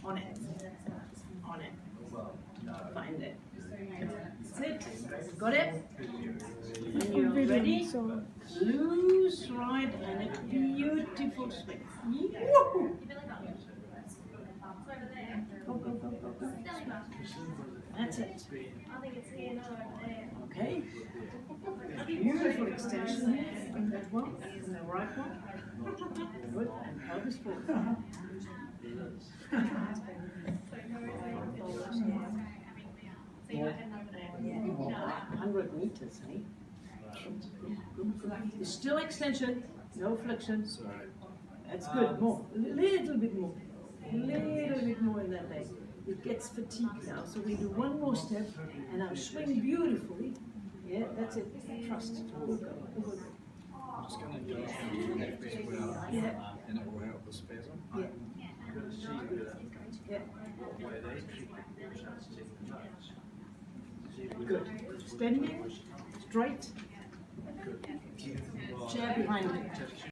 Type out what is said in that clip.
On it. On it. Find it. That's it. Got it? When you're ready, loose right and a beautiful swing. Woo! Go, go, go, go, go. That's it. Okay. Beautiful extension in that one, in the right one. Good. And pelvis forward. Yeah. 100 meters, eh? It's still extension, no flexion. That's good. More. A little bit more. A little bit more in that leg. It gets fatigued now. So we do one more step and now swing beautifully. Yeah, that's it. Trust. We'll go. We'll go. I'm just going to adjust the left as well, and it will help the spasm. Yeah. Yeah. Good. Standing, straight, chair behind you.